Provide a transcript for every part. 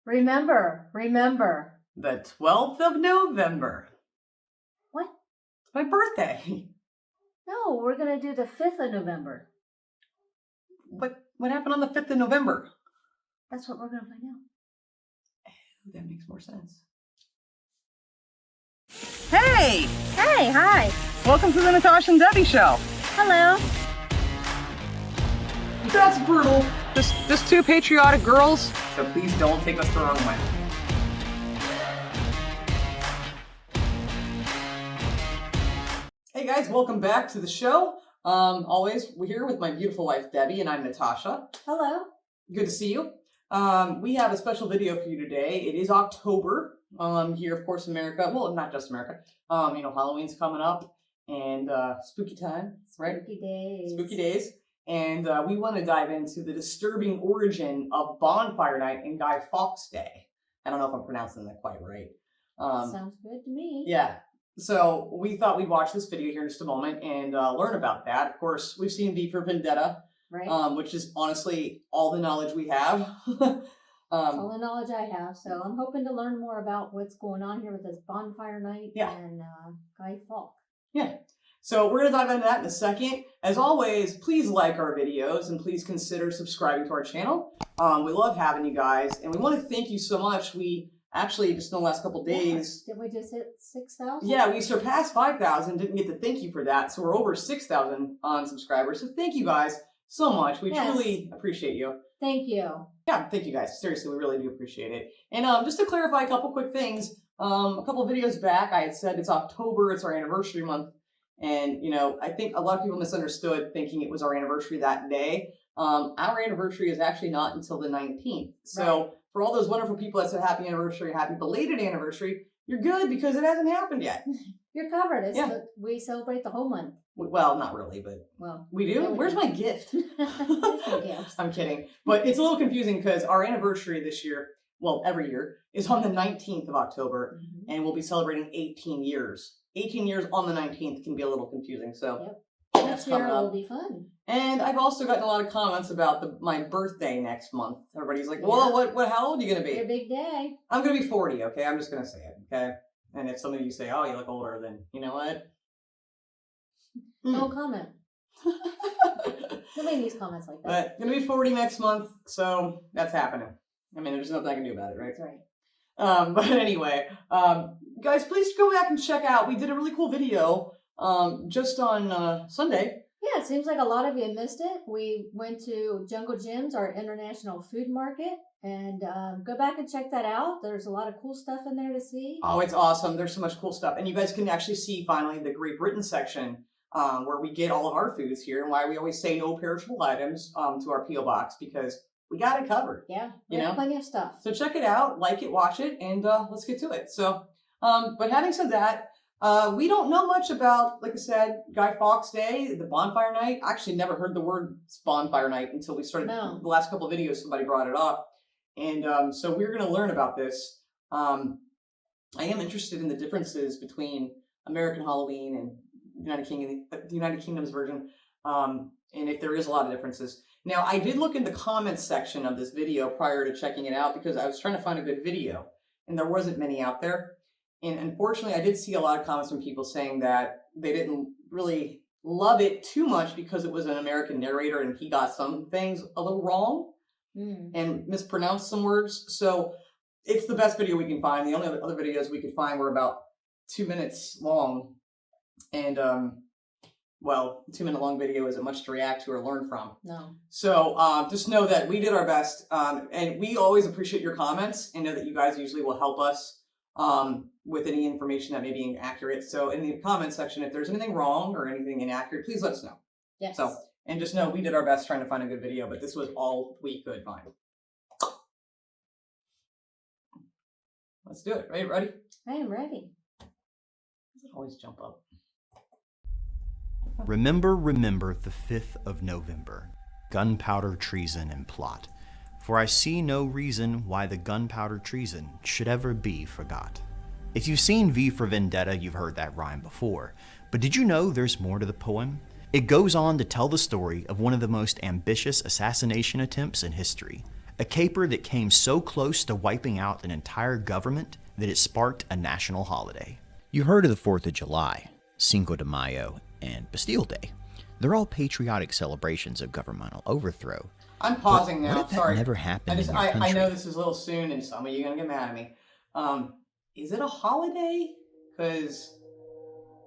Remember. The 12th of November. What? It's my birthday. No, we're going to do the 5th of November. What happened on the 5th of November? That's what we're going to find out. That makes more sense. Hey! Hey, hi. Welcome to the Natasha and Debbie show. Hello. That's brutal. Just two patriotic girls. So please don't take us the wrong way. Hey guys, welcome back to the show. Always, we're here with my beautiful wife, Debbie, and I'm Natasha. Hello. Good to see you. We have a special video for you today. It is October. Here, of course, America. Well, not just America. Halloween's coming up and spooky time, right? Spooky days. Spooky days. And we want to dive into the disturbing origin of Bonfire Night and Guy Fawkes Day. I don't know if I'm pronouncing that quite right. Sounds good to me. Yeah. So we thought we'd watch this video here in just a moment and learn about that. Of course, we've seen V for Vendetta, right? Which is honestly all the knowledge we have. All the knowledge I have. So I'm hoping to learn more about what's going on here with this Bonfire Night and Guy Fawkes. Yeah. So we're going to dive into that in a second. As always, please like our videos and please consider subscribing to our channel. We love having you guys and we want to thank you so much. We actually, just in the last couple days... Did we just hit 6,000? Yeah, we surpassed 5,000. Didn't get to thank you for that. So we're over 6,000 on subscribers. So thank you guys so much. We truly appreciate you. Thank you. Yeah, thank you guys. Seriously, we really do appreciate it. And just to clarify a couple quick things, a couple of videos back, I had said it's October, it's our anniversary month. And, I think a lot of people misunderstood thinking it was our anniversary that day. Our anniversary is actually not until the 19th. So for all those wonderful people that said happy anniversary, happy belated anniversary, you're good because it hasn't happened yet. You're covered. We celebrate the whole month. Well, not really, but we do. Where's my gift? I'm kidding. But it's a little confusing because our anniversary this year, well, every year, is on the 19th of October, and we'll be celebrating 18 years. 18 years on the 19th can be a little confusing, so that's coming up. Will be fun. And I've also gotten a lot of comments about my birthday next month. Everybody's like, well, how old are you going to be? Your big day. I'm going to be 40, okay? I'm just going to say it, okay? And if some of you say, oh, you look older, then you know what? No comment. Nobody needs comments like that. But going to be 40 next month, so that's happening. I mean, there's nothing I can do about it, right? That's right. But anyway, guys, please go back and check out. We did a really cool video just on Sunday. Yeah, it seems like a lot of you missed it. We went to Jungle Jim's, our international food market, and go back and check that out. There's a lot of cool stuff in there to see. Oh, it's awesome. There's so much cool stuff. And you guys can actually see finally the Great Britain section where we get all of our foods here and why we always say no perishable items to our P.O. box because we got it covered. Yeah, we have plenty of stuff. So check it out, like it, watch it, and let's get to it. So, but having said that, we don't know much about, like I said, Guy Fawkes Day, the Bonfire Night. I actually never heard the word Bonfire Night until we started the last couple of videos. Somebody brought it up. And so we're going to learn about this. I am interested in the differences between American Halloween and the United Kingdom's version, and if there is a lot of differences. Now, I did look in the comments section of this video prior to checking it out because I was trying to find a good video, and there wasn't many out there. And unfortunately, I did see a lot of comments from people saying that they didn't really love it too much because it was an American narrator and he got some things a little wrong and mispronounced some words. So it's the best video we can find. The only other videos we could find were about 2 minutes long. And, well, 2 minute long video isn't much to react to or learn from. No. So just know that we did our best. And we always appreciate your comments and know that you guys usually will help us with any information that may be inaccurate. So in the comment section, if there's anything wrong or anything inaccurate, please let us know. Yes. So, and just know we did our best trying to find a good video, but this was all we could find. Let's do it. Ready? I am ready. Always jump up. Remember the 5th of November, gunpowder treason and plot. For I see no reason why the gunpowder treason should ever be forgot. If you've seen V for Vendetta, you've heard that rhyme before. But did you know there's more to the poem? It goes on to tell the story of one of the most ambitious assassination attempts in history. a caper that came so close to wiping out an entire government that it sparked a national holiday. You heard of the 4th of July, Cinco de Mayo, and Bastille Day. They're all patriotic celebrations of governmental overthrow. I'm pausing But now. what if that Sorry. never happened in your I country? know this is a little soon, and some of you are gonna get mad at me. Is it a holiday? Because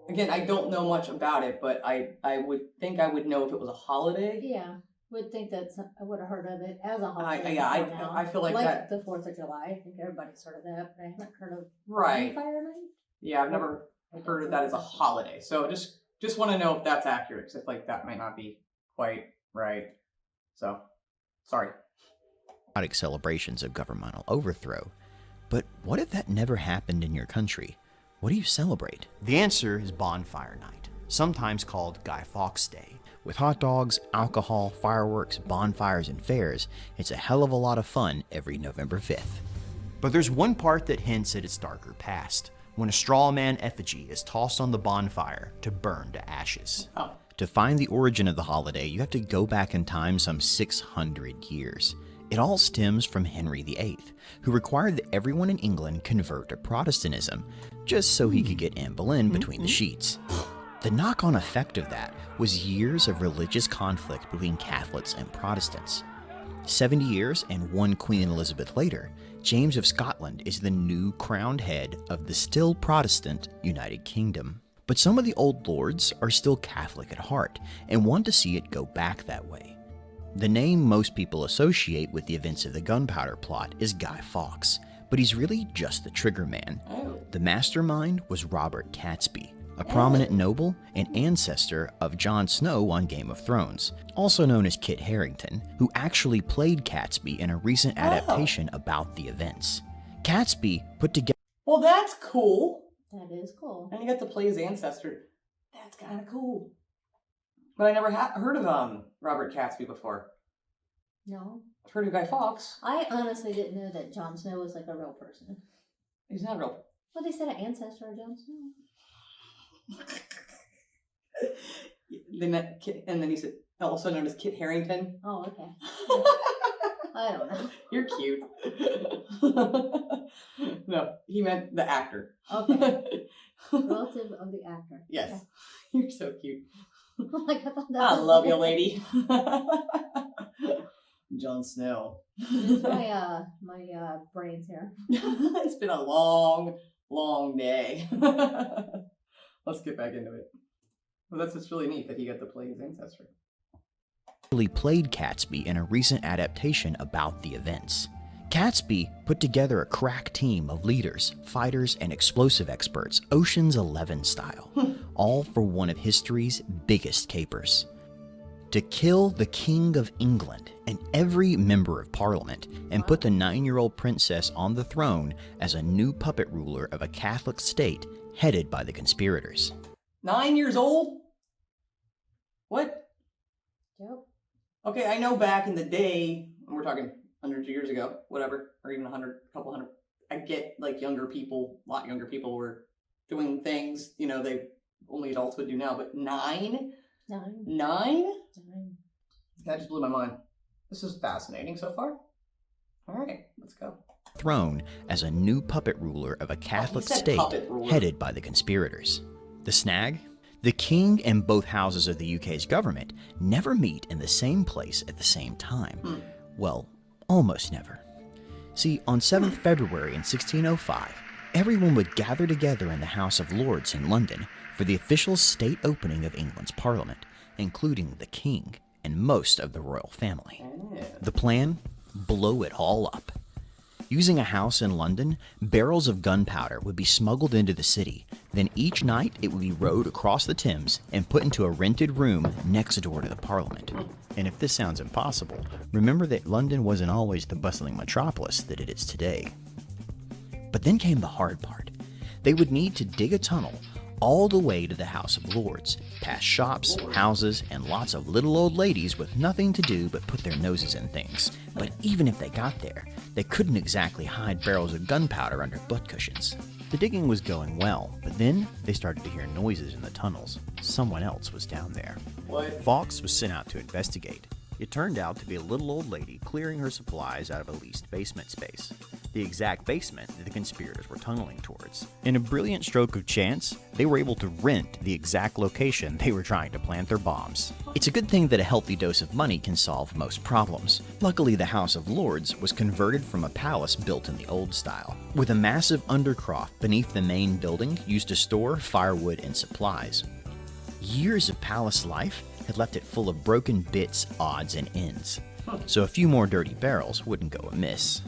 again, I don't know much about it, but I would think I would know if it was a holiday. Yeah, would think I would have heard of it as a holiday. Yeah, before now. I feel like that. the 4th of July. I think everybody's heard of that, but I haven't heard of Right. Bonfire Night. Yeah, I've never heard of that as a holiday. So just want to know if that's accurate, because I feel like that might not be quite right. So, sorry. Patriotic celebrations of governmental overthrow. But what if that never happened in your country? What do you celebrate? The answer is Bonfire Night, sometimes called Guy Fawkes Day. With hot dogs, alcohol, fireworks, bonfires, and fairs, it's a hell of a lot of fun every November 5th. But there's one part that hints at its darker past, when a straw man effigy is tossed on the bonfire to burn to ashes. Oh. To find the origin of the holiday, you have to go back in time some 600 years. It all stems from Henry VIII, who required that everyone in England convert to Protestantism, just so he could get Anne Boleyn between the sheets. The knock-on effect of that was years of religious conflict between Catholics and Protestants. 70 years and one Queen Elizabeth later, James of Scotland is the new crowned head of the still Protestant United Kingdom. But some of the old lords are still Catholic at heart and want to see it go back that way. The name most people associate with the events of the gunpowder plot is Guy Fawkes, but he's really just the trigger man. Oh. The mastermind was Robert Catesby, a prominent noble and ancestor of Jon Snow on Game of Thrones, also known as Kit Harington, who actually played Catesby in a recent adaptation about the events. Catesby put together... Well, that's cool. That is cool. And you got to play his ancestor. That's kind of cool. But I never heard of Robert Catesby before. No, I've heard of Guy Fawkes. I honestly didn't know that Jon Snow was like a real person. He's not real. Well, they said an ancestor of Jon Snow. They met Kit, and then he said, also known as Kit Harington. Oh, okay. I don't know. You're cute. No, he meant the actor. Okay. Relative of the actor. Yes. Okay. You're so cute. Like, I thought that I was love you, lady. Jon Snow. It's my brains here. It's been a long, long day. Let's get back into it. Well, that's just really neat that he got to play his ancestor. Played Catesby in a recent adaptation about the events. Catesby put together a crack team of leaders, fighters, and explosive experts, Ocean's 11 style, all for one of history's biggest capers. To kill the King of England and every member of Parliament and put the 9-year-old princess on the throne as a new puppet ruler of a Catholic state headed by the conspirators. 9 years old? What? Yep. Okay, I know back in the day, we're talking hundreds of years ago, whatever, or even 100, couple hundred. I get like younger people, a lot younger people were doing things, they only adults would do now, but 9? 9. 9? 9. That just blew my mind. This is fascinating so far. All right, let's go. Throne as a new puppet ruler of a Catholic state headed by the conspirators. The snag? The king and both houses of the UK's government never meet in the same place at the same time. Well, almost never. See, on 7th February in 1605, everyone would gather together in the House of Lords in London for the official state opening of England's Parliament, including the king and most of the royal family. The plan? Blow it all up. Using a house in London, barrels of gunpowder would be smuggled into the city. Then each night it would be rowed across the Thames and put into a rented room next door to the Parliament. And if this sounds impossible, remember that London wasn't always the bustling metropolis that it is today. But then came the hard part. They would need to dig a tunnel all the way to the House of Lords, past shops, houses, and lots of little old ladies with nothing to do but put their noses in things. But even if they got there, they couldn't exactly hide barrels of gunpowder under butt cushions. The digging was going well, but then they started to hear noises in the tunnels. Someone else was down there. What? Fawkes was sent out to investigate. It turned out to be a little old lady clearing her supplies out of a leased basement space, the exact basement that the conspirators were tunneling towards. In a brilliant stroke of chance, they were able to rent the exact location they were trying to plant their bombs. It's a good thing that a healthy dose of money can solve most problems. Luckily, the House of Lords was converted from a palace built in the old style, with a massive undercroft beneath the main building used to store firewood and supplies. Years of palace life had left it full of broken bits, odds, and ends, so a few more dirty barrels wouldn't go amiss.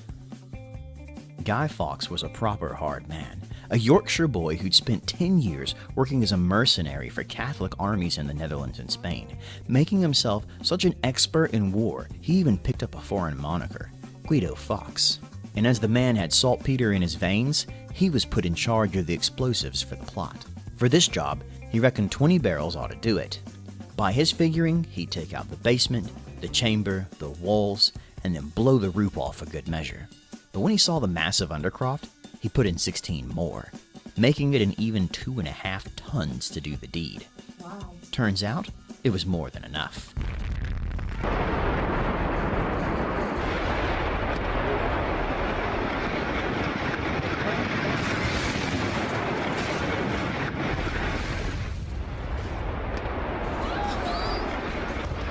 Guy Fawkes was a proper hard man, a Yorkshire boy who'd spent 10 years working as a mercenary for Catholic armies in the Netherlands and Spain, making himself such an expert in war he even picked up a foreign moniker, Guido Fawkes. And as the man had saltpeter in his veins, he was put in charge of the explosives for the plot. For this job, he reckoned 20 barrels ought to do it. By his figuring, he'd take out the basement, the chamber, the walls, and then blow the roof off for good measure. But when he saw the massive undercroft, he put in 16 more, making it an even 2.5 tons to do the deed. Wow. Turns out, it was more than enough.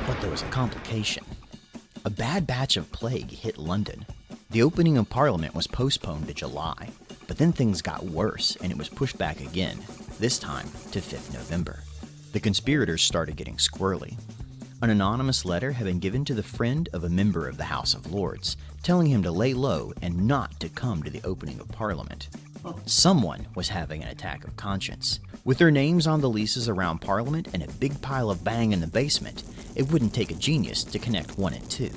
But there was a complication. A bad batch of plague hit London. The opening of Parliament was postponed to July, but then things got worse and it was pushed back again, this time to 5th November. The conspirators started getting squirrely. An anonymous letter had been given to the friend of a member of the House of Lords, telling him to lay low and not to come to the opening of Parliament. Someone was having an attack of conscience. With their names on the leases around Parliament and a big pile of bang in the basement, it wouldn't take a genius to connect 1 and 2.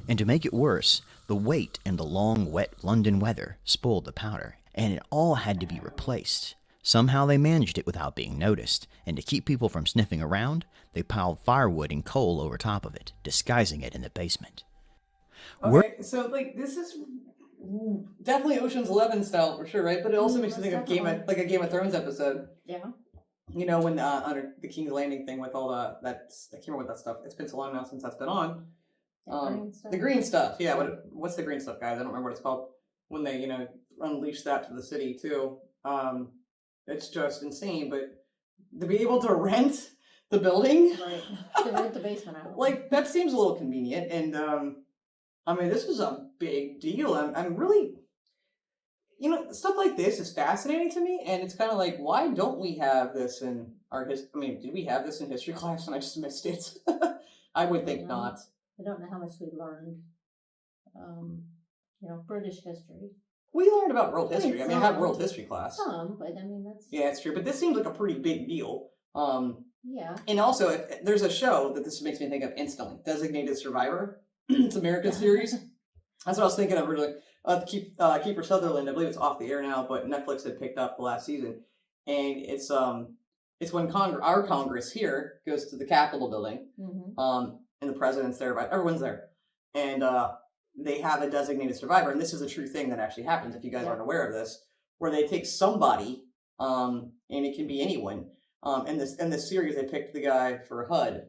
And to make it worse, the wait and the long, wet London weather spoiled the powder, and it all had to be replaced. Somehow they managed it without being noticed, and to keep people from sniffing around, they piled firewood and coal over top of it, disguising it in the basement. Okay, so like this is definitely Ocean's 11 style for sure, right? But it also makes me think of a Game of Thrones episode. Yeah. You know, when under the King's Landing thing with all that I can't remember what that stuff. It's been so long now since that's been on. The green stuff, yeah. What's the green stuff, guys? I don't remember what it's called. When they, unleash that to the city too. It's just insane. But to be able to rent the building, Right. To rent the basement out. like that seems a little convenient. And I mean, this is a big deal. I'm really, stuff like this is fascinating to me. And it's kind of like, why don't we have this in our history? I mean, did we have this in history class and I just missed it? I would think not. I don't know how much we learned. British history. We learned about world history. I mean, I have world history class. Some, but I mean that's. Yeah, it's true. But this seems like a pretty big deal. Yeah. And also, if there's a show that this makes me think of instantly, Designated Survivor. It's an American series. That's what I was thinking of originally. Kiefer Sutherland, I believe it's off the air now, but Netflix had picked up the last season. And it's when our Congress here goes to the Capitol building, and the president's there, but everyone's there. And they have a designated survivor, and this is a true thing that actually happens if you guys aren't aware of this, where they take somebody, and it can be anyone. In this series, they picked the guy for HUD.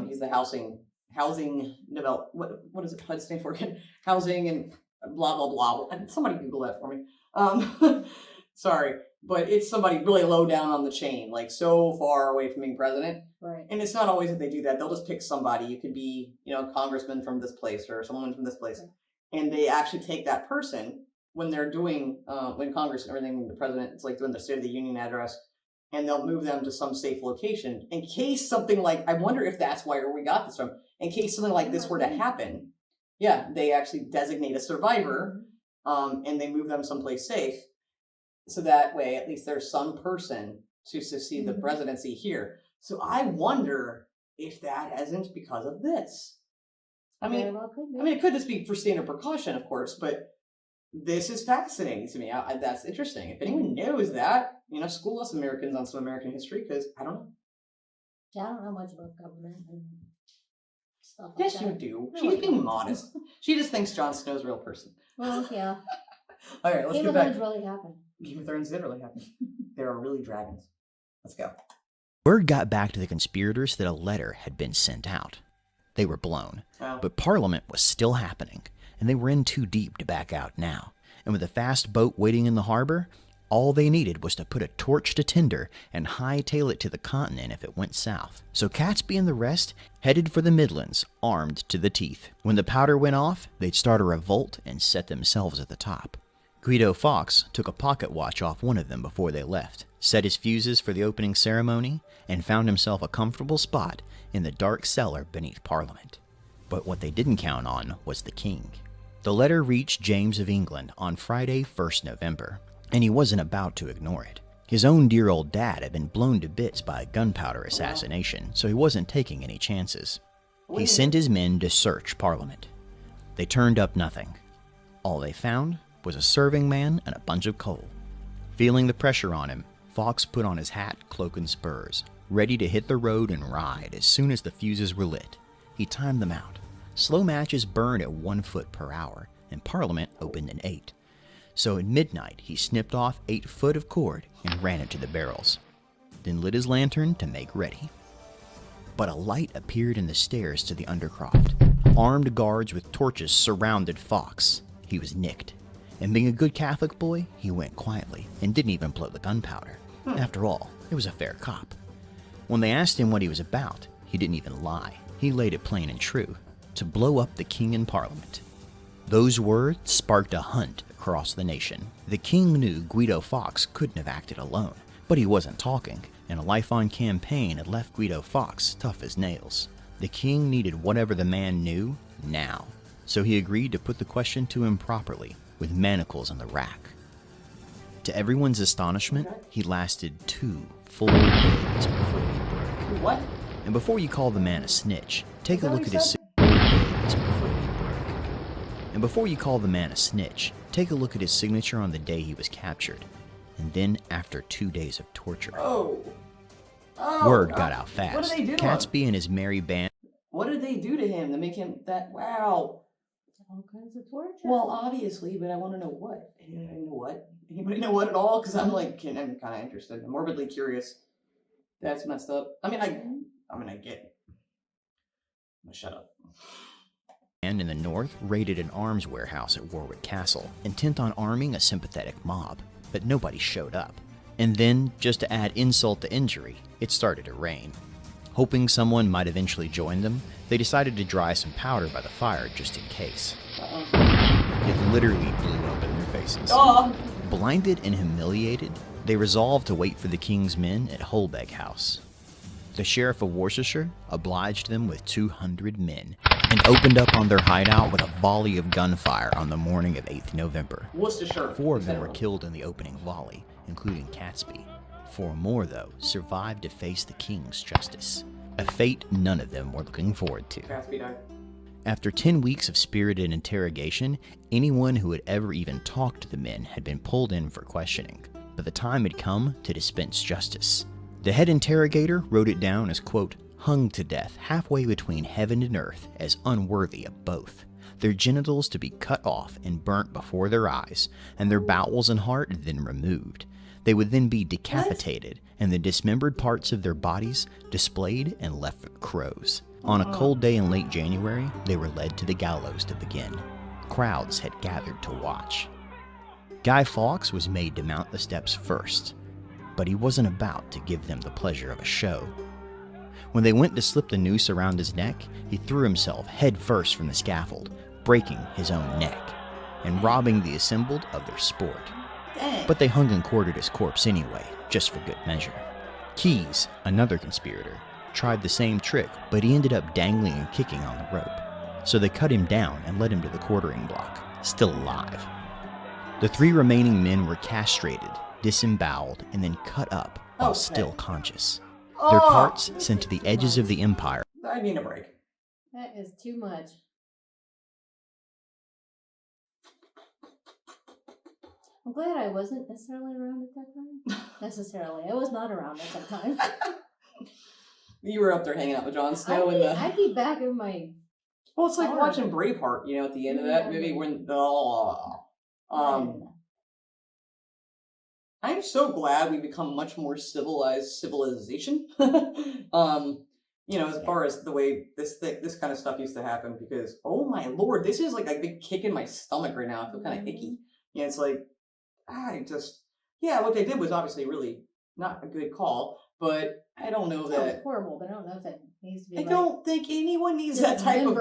He's the housing develop. What does it HUD stand for again? Housing and blah blah blah. Somebody Google that for me. Sorry, but it's somebody really low down on the chain, like so far away from being president. Right. And it's not always that they do that. They'll just pick somebody. You could be, a congressman from this place or someone from this place. Right. And they actually take that person when they're doing, when Congress and everything, the president, it's like doing the State of the Union address, and they'll move them to some safe location in case something like, I wonder if that's where we got this from, in case something like this were to happen. Yeah, they actually designate a survivor, and they move them someplace safe. So that way, at least there's some person to succeed the presidency here. So I wonder if that isn't because of this. I mean, it could just be for standard precaution, of course, but this is fascinating to me. That's interesting. If anyone knows that, school us Americans on some American history, because I don't know. Yeah, I don't know much about government and stuff like yes, that. you do. No, She's I being don't. modest. She just thinks Jon Snow's a real person. Well, yeah. All right, let's Game get of back. Thrones really happened. Game of Thrones did really happen. There are really dragons. Let's go. Word got back to the conspirators that a letter had been sent out. they were blown. Wow. But Parliament was still happening, and they were in too deep to back out now. And with a fast boat waiting in the harbor, all they needed was to put a torch to tinder and hightail it to the continent if it went south. So Catesby and the rest headed for the Midlands, armed to the teeth. When the powder went off, they'd start a revolt and set themselves at the top. Guido Fawkes took a pocket watch off one of them before they left, set his fuses for the opening ceremony, and found himself a comfortable spot in the dark cellar beneath Parliament. But what they didn't count on was the king. The letter reached James of England on Friday, 1st November, and he wasn't about to ignore it. His own dear old dad had been blown to bits by a gunpowder assassination, so he wasn't taking any chances. He sent his men to search Parliament. They turned up nothing. All they found was a serving man and a bunch of coal. Feeling the pressure on him, Fawkes put on his hat, cloak, and spurs, ready to hit the road and ride as soon as the fuses were lit. He timed them out. Slow matches burned at 1 foot per hour, and Parliament opened at 8. So at midnight, he snipped off 8 foot of cord and ran it to the barrels, then lit his lantern to make ready. But a light appeared in the stairs to the undercroft. Armed guards with torches surrounded Fawkes. He was nicked, and being a good Catholic boy, he went quietly and didn't even blow the gunpowder. After all, it was a fair cop. When they asked him what he was about, he didn't even lie. He laid it plain and true: to blow up the king in Parliament. Those words sparked a hunt across the nation. The king knew Guido Fawkes couldn't have acted alone, but he wasn't talking, and a life-on campaign had left Guido Fawkes tough as nails. The king needed whatever the man knew now, so he agreed to put the question to him properly, with manacles on the rack. To everyone's astonishment, he lasted 2 full days before he broke. What? And before you call the man a snitch, take a look at his And before you call the man a snitch, take a look at his signature on the day he was captured, and then after 2 days of torture. Word got out fast. What did they do to him? Catesby and his merry band. What did they do to him to make him that? Wow. All kinds of torture. Well, obviously, but I want to know what. Anybody know what? Anybody know what at all? Because I'm kind of interested. I'm morbidly curious. That's messed up. I get it. I'm gonna shut up. And in the north raided an arms warehouse at Warwick Castle, intent on arming a sympathetic mob, but nobody showed up. And then, just to add insult to injury, it started to rain. Hoping someone might eventually join them, they decided to dry some powder by the fire just in case. It literally blew up in their faces. Blinded and humiliated, they resolved to wait for the king's men at Holbeg House. The sheriff of Worcestershire obliged them with 200 men and opened up on their hideout with a volley of gunfire on the morning of 8th November. Worcestershire. 4 of them were killed in the opening volley, including Catesby. 4 more, though, survived to face the king's justice, a fate none of them were looking forward to. Catesby died. After 10 weeks of spirited interrogation, anyone who had ever even talked to the men had been pulled in for questioning, but the time had come to dispense justice. The head interrogator wrote it down as, quote, hung to death halfway between heaven and earth as unworthy of both, their genitals to be cut off and burnt before their eyes, and their bowels and heart then removed. They would then be decapitated, and the dismembered parts of their bodies displayed and left for crows. On a cold day in late January, they were led to the gallows to begin. Crowds had gathered to watch. Guy Fawkes was made to mount the steps first, but he wasn't about to give them the pleasure of a show. When they went to slip the noose around his neck, he threw himself head first from the scaffold, breaking his own neck, and robbing the assembled of their sport. But they hung and quartered his corpse anyway, just for good measure. Keyes, another conspirator, tried the same trick, but he ended up dangling and kicking on the rope. So they cut him down and led him to the quartering block, still alive. The 3 remaining men were castrated, disemboweled, and then cut up while still conscious. Their parts sent to the edges of the empire. I need a break. That is too much. I'm glad I wasn't necessarily around at that time. Necessarily. I was not around at that time. You were up there hanging out with Jon Snow in the... I'd be back in my... Well, it's like watching Braveheart, at the end of that movie when I'm so glad we become much more civilization. as far as the way this kind of stuff used to happen, because oh my lord, this is like a big kick in my stomach right now. I feel kind of icky. Yeah, it's like what they did was obviously really not a good call, but I don't know That was that. horrible, but I don't know if that needs to be. I don't think anyone needs that type of.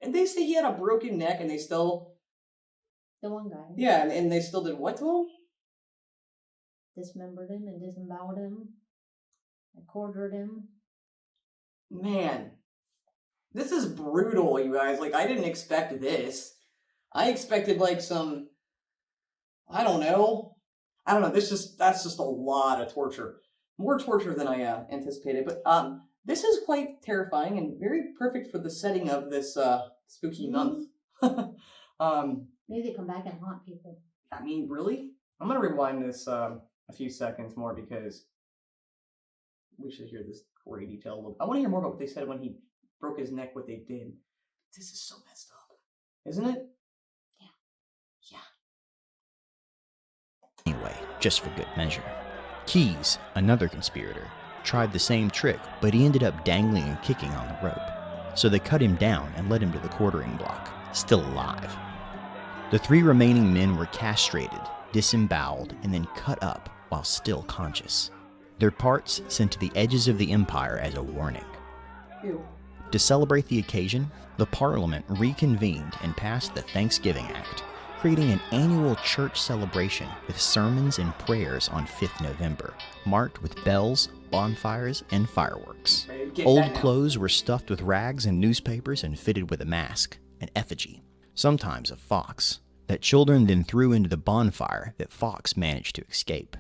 And they say he had a broken neck, and they still. The one guy. Yeah, and they still did what to him? Dismembered him and disemboweled him. And quartered him. Man, this is brutal, you guys. Like, I didn't expect this. I expected like some. I don't know. That's just a lot of torture. More torture than I anticipated. But this is quite terrifying and very perfect for the setting of this spooky month. Maybe they come back and haunt people. I mean, really? I'm gonna rewind this a few seconds more because we should hear this gory detail a little. I want to hear more about what they said when he broke his neck. What they did. This is so messed up, isn't it? Anyway, just for good measure. Keyes, another conspirator, tried the same trick, but he ended up dangling and kicking on the rope. So they cut him down and led him to the quartering block, still alive. The 3 remaining men were castrated, disemboweled, and then cut up while still conscious. Their parts sent to the edges of the empire as a warning. Ew. To celebrate the occasion, the Parliament reconvened and passed the Thanksgiving Act, creating an annual church celebration with sermons and prayers on 5th November, marked with bells, bonfires, and fireworks. Old clothes were stuffed with rags and newspapers and fitted with a mask, an effigy, sometimes of Fawkes, that children then threw into the bonfire that Fawkes managed to escape.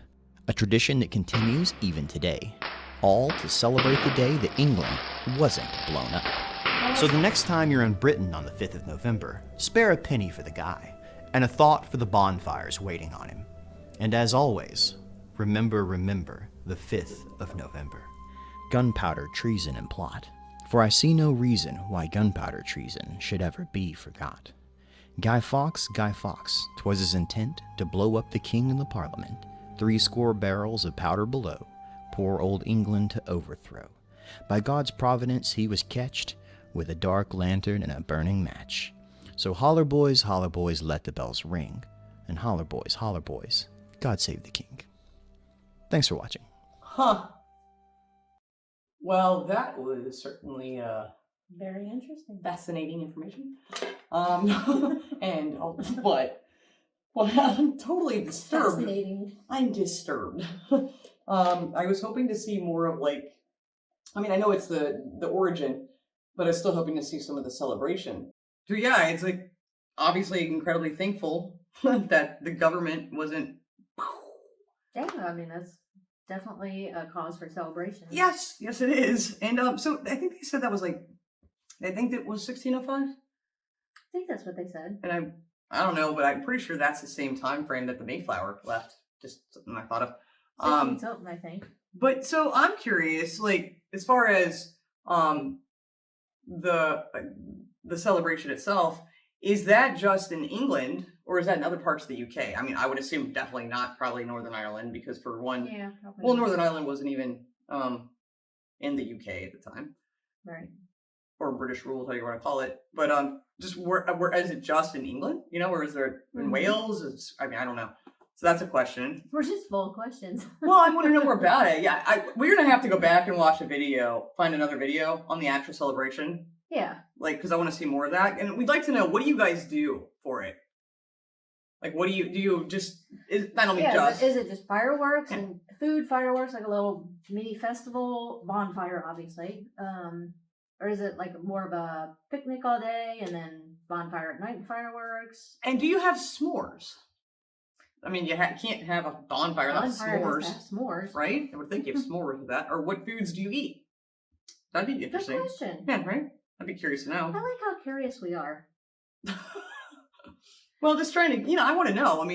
A tradition that continues even today, all to celebrate the day that England wasn't blown up. So the next time you're in Britain on the 5th of November, spare a penny for the guy, and a thought for the bonfires waiting on him. And as always, remember the 5th of November. Gunpowder treason and plot. For I see no reason why gunpowder treason should ever be forgot. Guy Fawkes, 'twas his intent to blow up the king and the parliament, 70 barrels of powder below, poor old England to overthrow. By God's providence he was catched, with a dark lantern and a burning match. So holler boys, let the bells ring, and holler boys, God save the king. Thanks for watching. Huh. Well, that was certainly Very interesting. fascinating information. But I'm totally disturbed. Fascinating. I'm disturbed. I was hoping to see more of I know it's the origin, but I was still hoping to see some of the celebration. So yeah, it's obviously incredibly thankful that the government wasn't. Yeah, that's definitely a cause for celebration. Yes, it is. And so I think they said that was I think that was 1605. I think that's what they said. And I don't know, but I'm pretty sure that's the same time frame that the Mayflower left. Just something I thought of. 16 something, I think. But so I'm curious, as far as the celebration itself, is that just in England or is that in other parts of the UK? I would assume definitely not, probably Northern Ireland, because for one, Northern Ireland wasn't even in the UK at the time, right? Or British rule, how you want to call it. But just where is it just in England? Or is there in Wales? I don't know. So that's a question. We're just full of questions. Well, I want to know more about it. Yeah, we're gonna have to go back and watch find another video on the actual celebration. Yeah. Because I want to see more of that, and we'd like to know, what do you guys do for it? What do you just? Is it just fireworks and food? Fireworks, like a little mini festival, bonfire, obviously. Or is it more of a picnic all day and then bonfire at night and fireworks? And do you have s'mores? You can't have a bonfire without s'mores. Has to have s'mores, right? I would think you have s'mores with that. Or what foods do you eat? That'd be interesting. Good question. Yeah, right? I'd be curious to know. I like how curious we are. Well, just trying to, I want to know.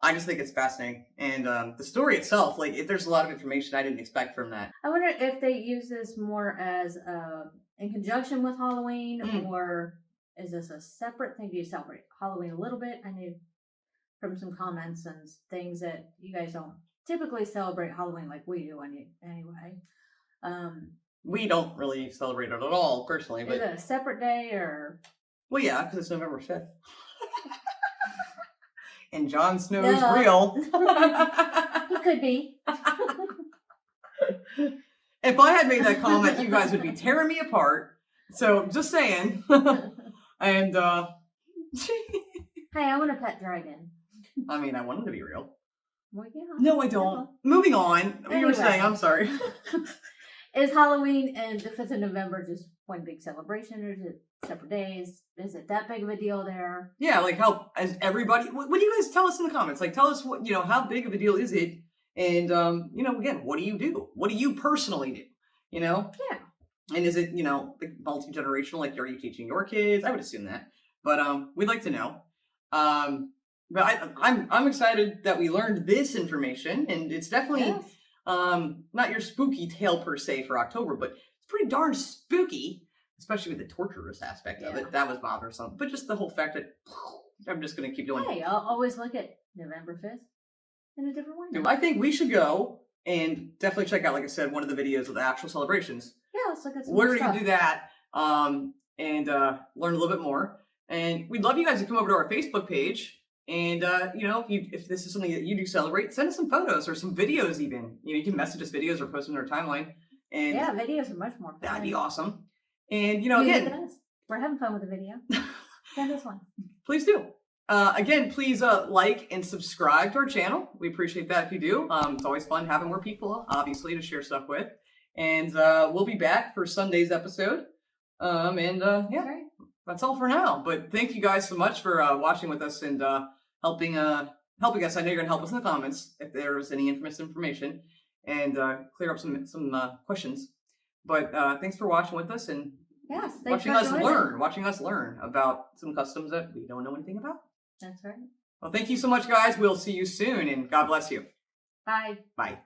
I just think it's fascinating. And the story itself, there's a lot of information I didn't expect from that. I wonder if they use this more as in conjunction with Halloween, or is this a separate thing? Do you celebrate Halloween a little bit? I knew from some comments and things that you guys don't typically celebrate Halloween like we do anyway. We don't really celebrate it at all, personally. Is But it a separate day or? well, yeah, because it's November 5th. And Jon Snow's No. real. He could be. If I had made that comment, you guys would be tearing me apart. So, just saying. And, Hey, I want a pet dragon. I mean, I want him to be real. Well, yeah. No, I don't. Moving on. You were saying, I'm sorry. Is Halloween and the 5th of November just one big celebration, or is it separate days? Is it that big of a deal there? Yeah, like how, as everybody, what do you guys tell us in the comments? Like, tell us what, how big of a deal is it? And, again, what do you do? What do you personally do? Yeah. And is it, like multi-generational? Like, are you teaching your kids? I would assume that. But we'd like to know. But I'm excited that we learned this information, and it's definitely Yes. not your spooky tale per se for October, but it's pretty darn spooky, especially with the torturous aspect of Yeah. it. That was bothersome. But just the whole fact that I'm just going to keep doing. Hey, I'll always look at November 5th in a different way. I think we should go and definitely check out, like I said, one of the videos of the actual celebrations. Yeah, let's look at some We're more going to stuff. do that and learn a little bit more. And we'd love you guys to come over to our Facebook page. And, if this is something that you do celebrate, send us some photos or some videos even. You can message us videos or post them in our timeline. And Yeah, videos are much more fun. that'd be awesome. And, Look again, at us. We're having fun with the video. Send us one. please do. Again, please like and subscribe to our channel. We appreciate that if you do. It's always fun having more people, obviously, to share stuff with. And we'll be back for Sunday's episode. Yeah, Right. that's all for now. But thank you guys so much for watching with us and helping us. I know you're going to help us in the comments if there's any infamous information and clear up some questions. But thanks for watching with us and Yes. thanks watching for us joining. watching us learn about some customs that we don't know anything about. That's right. Well, thank you so much, guys. We'll see you soon, and God bless you. Bye. Bye.